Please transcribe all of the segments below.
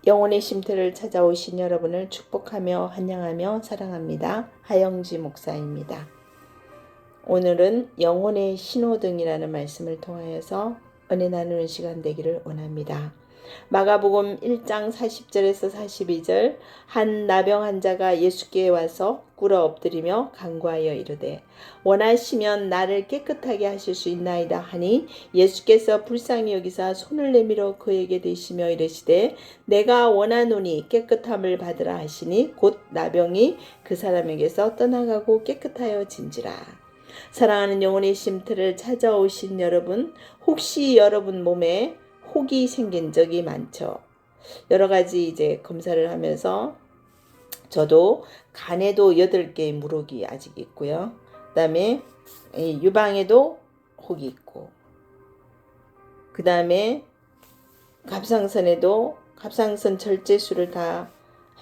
영혼의 쉼터를 찾아오신 여러분을 축복하며 환영하며 사랑합니다. 하영지 목사입니다. 오늘은 영혼의 신호등이라는 말씀을 통하여서 은혜 나누는 시간 되기를 원합니다. 마가복음 1장 40절에서 42절 한 나병 환자가 예수께 와서 꿇어 엎드리며 간구하여 이르되 원하시면 나를 깨끗하게 하실 수 있나이다 하니 예수께서 불쌍히 여기사 손을 내밀어 그에게 대시며 이르시되 내가 원하노니 깨끗함을 받으라 하시니 곧 나병이 그 사람에게서 떠나가고 깨끗하여 진지라. 사랑하는 영혼의 쉼터를 찾아오신 여러분, 혹시 여러분 몸에 혹이 생긴 적이 많죠. 여러 가지 이제 검사를 하면서 저도 간에도 8개의 물혹이 아직 있고요. 그 다음에 유방에도 혹이 있고, 그 다음에 갑상선에도 갑상선 절제술을 다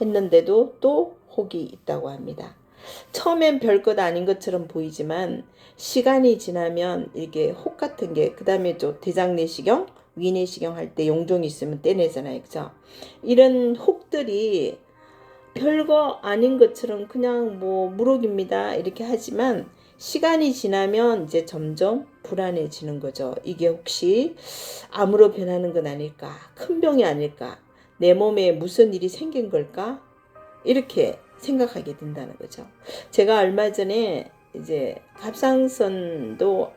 했는데도 또 혹이 있다고 합니다. 처음엔 별것 아닌 것처럼 보이지만 시간이 지나면 이게 혹 같은 게, 그 다음에 또 대장내시경, 위내시경 할 때 용종이 있으면 떼내잖아요. 그죠? 이런 혹들이 별거 아닌 것처럼 그냥 뭐 물혹입니다 이렇게 하지만 시간이 지나면 이제 점점 불안해지는 거죠. 이게 혹시 암으로 변하는 건 아닐까? 큰 병이 아닐까? 내 몸에 무슨 일이 생긴 걸까? 이렇게 생각하게 된다는 거죠. 제가 얼마 전에 이제 갑상선도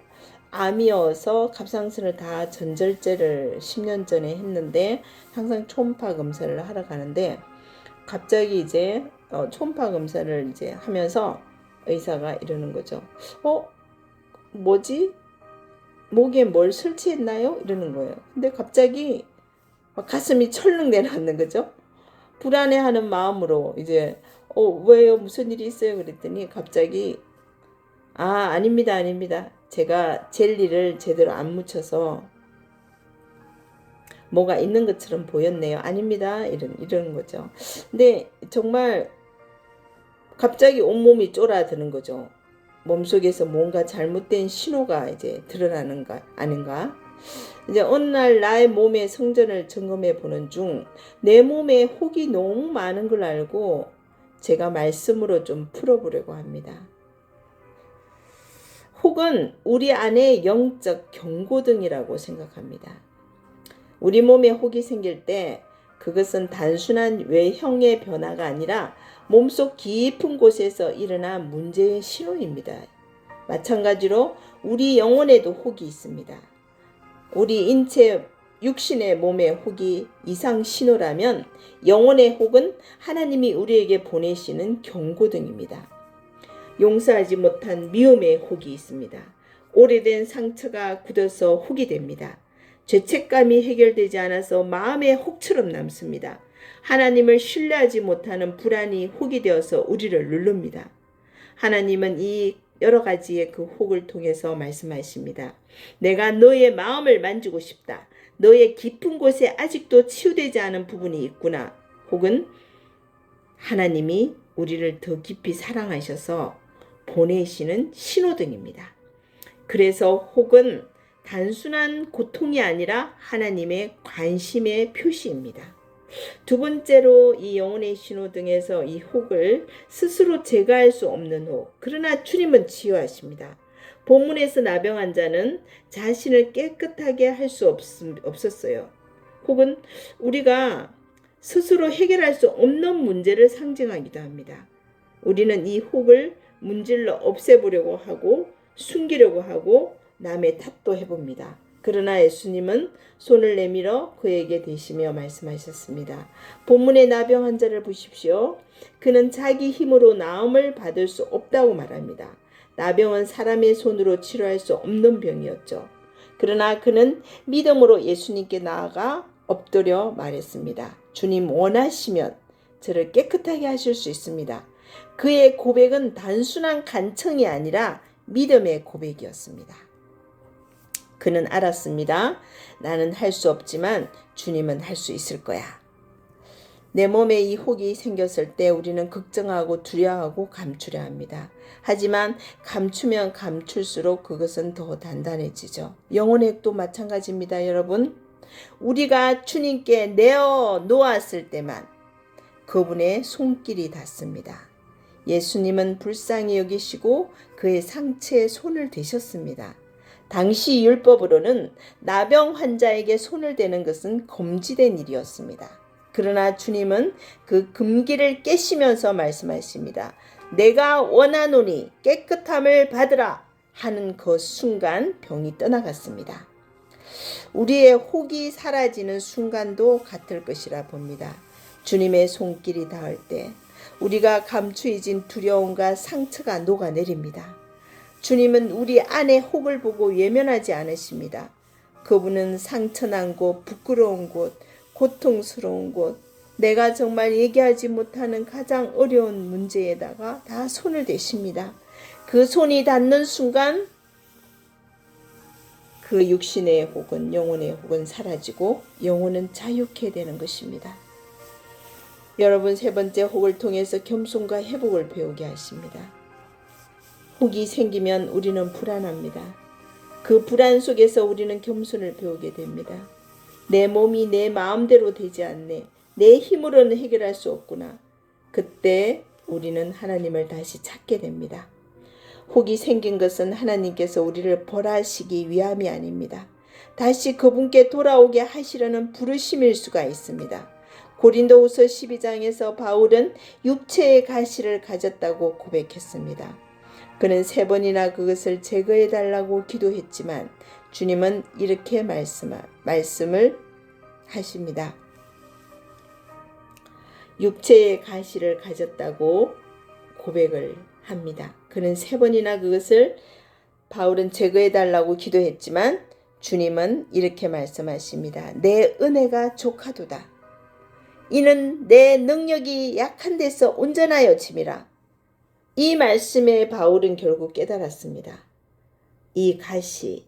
암이어서 갑상선을 다 전절제를 10년 전에 했는데 항상 초음파 검사를 하러 가는데 갑자기 이제 초음파 검사를 이제 하면서 의사가 이러는 거죠. 뭐지? 목에 뭘 설치했나요? 이러는 거예요. 근데 갑자기 막 가슴이 철렁 내려앉는 거죠. 불안해하는 마음으로 이제 왜요? 무슨 일이 있어요? 그랬더니 갑자기 아닙니다. 아닙니다. 제가 젤리를 제대로 안 묻혀서 뭐가 있는 것처럼 보였네요. 아닙니다. 이런 거죠. 근데 정말 갑자기 온몸이 쫄아드는 거죠. 몸속에서 뭔가 잘못된 신호가 이제 드러나는가 아닌가. 이제 어느 날 나의 몸의 성전을 점검해 보는 중 내 몸에 혹이 너무 많은 걸 알고 제가 말씀으로 좀 풀어보려고 합니다. 혹은 우리 안에 영적 경고등이라고 생각합니다. 우리 몸에 혹이 생길 때 그것은 단순한 외형의 변화가 아니라 몸속 깊은 곳에서 일어난 문제의 신호입니다. 마찬가지로 우리 영혼에도 혹이 있습니다. 우리 인체 육신의 몸의 혹이 이상 신호라면 영혼의 혹은 하나님이 우리에게 보내시는 경고등입니다. 용서하지 못한 미움의 혹이 있습니다. 오래된 상처가 굳어서 혹이 됩니다. 죄책감이 해결되지 않아서 마음의 혹처럼 남습니다. 하나님을 신뢰하지 못하는 불안이 혹이 되어서 우리를 누릅니다. 하나님은 이 여러 가지의 그 혹을 통해서 말씀하십니다. 내가 너의 마음을 만지고 싶다. 너의 깊은 곳에 아직도 치유되지 않은 부분이 있구나. 혹은 하나님이 우리를 더 깊이 사랑하셔서 보내시는 신호등입니다. 그래서 혹은 단순한 고통이 아니라 하나님의 관심의 표시입니다. 두 번째로 이 영혼의 신호등에서 이 혹을 스스로 제거할 수 없는 혹, 그러나 주님은 치유하십니다. 본문에서 나병 환자는 자신을 깨끗하게 할 수 없었어요. 혹은 우리가 스스로 해결할 수 없는 문제를 상징하기도 합니다. 우리는 이 혹을 문질러 없애보려고 하고 숨기려고 하고 남의 탓도 해봅니다. 그러나 예수님은 손을 내밀어 그에게 대시며 말씀하셨습니다. 본문의 나병 환자를 보십시오. 그는 자기 힘으로 나음을 받을 수 없다고 말합니다. 나병은 사람의 손으로 치료할 수 없는 병이었죠. 그러나 그는 믿음으로 예수님께 나아가 엎드려 말했습니다. 주님 원하시면 저를 깨끗하게 하실 수 있습니다. 그의 고백은 단순한 간청이 아니라 믿음의 고백이었습니다. 그는 알았습니다. 나는 할 수 없지만 주님은 할 수 있을 거야. 내 몸에 이 혹이 생겼을 때 우리는 걱정하고 두려워하고 감추려 합니다. 하지만 감추면 감출수록 그것은 더 단단해지죠. 영혼의 혹도 마찬가지입니다, 여러분. 우리가 주님께 내어 놓았을 때만 그분의 손길이 닿습니다. 예수님은 불쌍히 여기시고 그의 상처에 손을 대셨습니다. 당시 율법으로는 나병 환자에게 손을 대는 것은 금지된 일이었습니다. 그러나 주님은 그 금기를 깨시면서 말씀하십니다. 내가 원하노니 깨끗함을 받으라 하는 그 순간 병이 떠나갔습니다. 우리의 혹이 사라지는 순간도 같을 것이라 봅니다. 주님의 손길이 닿을 때 우리가 감추어진 두려움과 상처가 녹아내립니다. 주님은 우리 안의 혹을 보고 외면하지 않으십니다. 그분은 상처난 곳, 부끄러운 곳, 고통스러운 곳, 내가 정말 얘기하지 못하는 가장 어려운 문제에다가 다 손을 대십니다. 그 손이 닿는 순간 그 육신의 혹은 영혼의 혹은 사라지고 영혼은 자유케 되는 것입니다. 여러분, 세 번째 혹을 통해서 겸손과 회복을 배우게 하십니다. 혹이 생기면 우리는 불안합니다. 그 불안 속에서 우리는 겸손을 배우게 됩니다. 내 몸이 내 마음대로 되지 않네. 내 힘으로는 해결할 수 없구나. 그때 우리는 하나님을 다시 찾게 됩니다. 혹이 생긴 것은 하나님께서 우리를 벌하시기 위함이 아닙니다. 다시 그분께 돌아오게 하시려는 부르심일 수가 있습니다. 고린도후서 12장에서 바울은 육체의 가시를 가졌다고 고백했습니다. 그는 3번이나 그것을 제거해 달라고 기도했지만 주님은 이렇게 말씀을 하십니다. 육체의 가시를 가졌다고 고백을 합니다. 그는 3번이나 그것을 바울은 제거해 달라고 기도했지만 주님은 이렇게 말씀하십니다. 내 은혜가 족하도다. 이는 내 능력이 약한 데서 온전하여 짐이라. 이 말씀에 바울은 결국 깨달았습니다. 이 가시,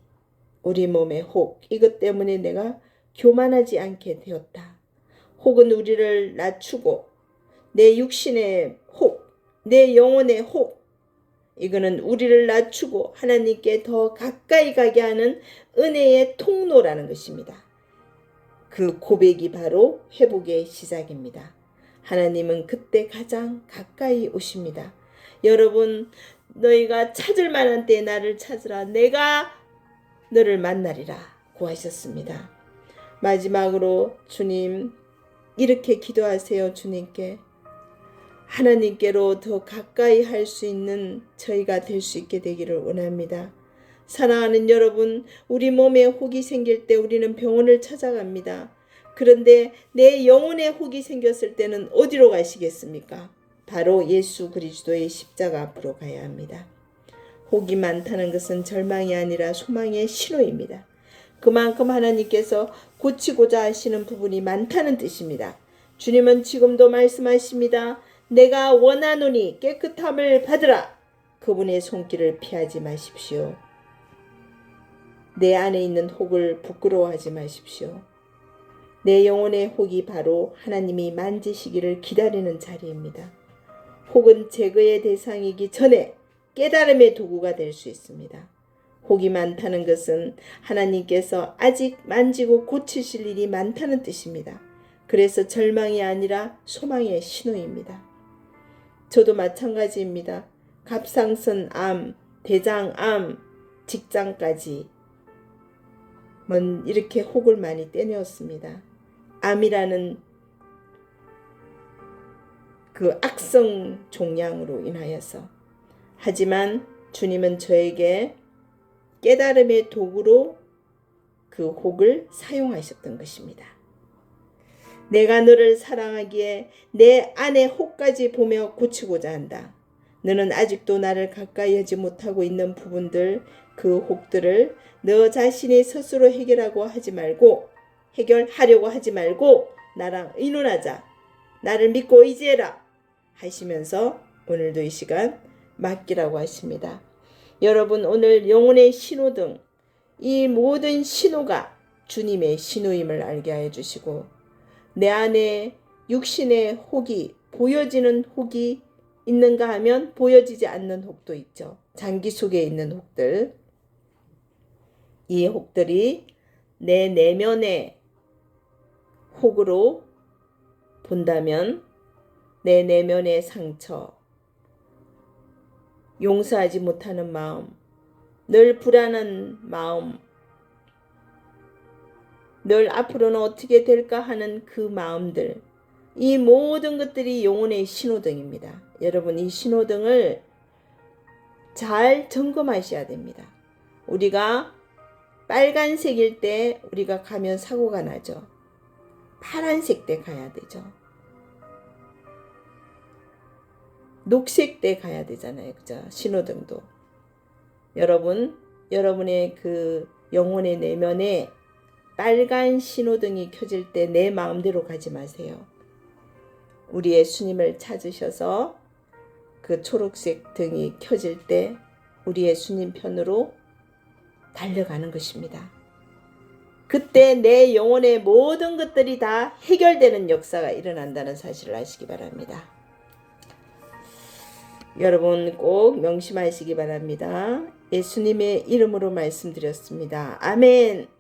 우리 몸의 혹, 이것 때문에 내가 교만하지 않게 되었다. 혹은 우리를 낮추고 내 육신의 혹, 내 영혼의 혹, 이거는 우리를 낮추고 하나님께 더 가까이 가게 하는 은혜의 통로라는 것입니다. 그 고백이 바로 회복의 시작입니다. 하나님은 그때 가장 가까이 오십니다. 여러분, 너희가 찾을 만한 때에 나를 찾으라. 내가 너를 만나리라 고하셨습니다. 마지막으로 주님, 이렇게 기도하세요. 주님께. 하나님께로 더 가까이 할 수 있는 저희가 될 수 있게 되기를 원합니다. 사랑하는 여러분, 우리 몸에 혹이 생길 때 우리는 병원을 찾아갑니다. 그런데 내 영혼에 혹이 생겼을 때는 어디로 가시겠습니까? 바로 예수 그리스도의 십자가 앞으로 가야 합니다. 혹이 많다는 것은 절망이 아니라 소망의 신호입니다. 그만큼 하나님께서 고치고자 하시는 부분이 많다는 뜻입니다. 주님은 지금도 말씀하십니다. 내가 원하노니 깨끗함을 받으라. 그분의 손길을 피하지 마십시오. 내 안에 있는 혹을 부끄러워하지 마십시오. 내 영혼의 혹이 바로 하나님이 만지시기를 기다리는 자리입니다. 혹은 제거의 대상이기 전에 깨달음의 도구가 될 수 있습니다. 혹이 많다는 것은 하나님께서 아직 만지고 고치실 일이 많다는 뜻입니다. 그래서 절망이 아니라 소망의 신호입니다. 저도 마찬가지입니다. 갑상선 암, 대장암, 직장까지 이렇게 혹을 많이 떼내었습니다. 암이라는 그 악성 종양으로 인하여서. 하지만 주님은 저에게 깨달음의 도구로 그 혹을 사용하셨던 것입니다. 내가 너를 사랑하기에 내 안의 혹까지 보며 고치고자 한다. 너는 아직도 나를 가까이 하지 못하고 있는 부분들, 그 혹들을 너 자신이 스스로 해결하려고 하지 말고 나랑 의논하자. 나를 믿고 의지해라 하시면서 오늘도 이 시간 맡기라고 하십니다. 여러분, 오늘 영혼의 신호등, 이 모든 신호가 주님의 신호임을 알게 하여 주시고, 내 안에 육신의 혹이, 보여지는 혹이 있는가 하면 보여지지 않는 혹도 있죠. 장기 속에 있는 혹들. 이 혹들이 내 내면에 혹으로 본다면 내 내면의 상처, 용서하지 못하는 마음, 늘 불안한 마음, 늘 앞으로는 어떻게 될까 하는 그 마음들, 이 모든 것들이 영혼의 신호등입니다. 여러분, 이 신호등을 잘 점검하셔야 됩니다. 우리가 빨간색일 때 우리가 가면 사고가 나죠. 파란색 때 가야 되죠. 녹색 때 가야 되잖아요. 그죠? 신호등도. 여러분, 여러분의 그 영혼의 내면에 빨간 신호등이 켜질 때 내 마음대로 가지 마세요. 우리 예수님을 찾으셔서 그 초록색 등이 켜질 때 우리 예수님 편으로 달려가는 것입니다. 그때 내 영혼의 모든 것들이 다 해결되는 역사가 일어난다는 사실을 아시기 바랍니다. 여러분 꼭 명심하시기 바랍니다. 예수님의 이름으로 말씀드렸습니다. 아멘.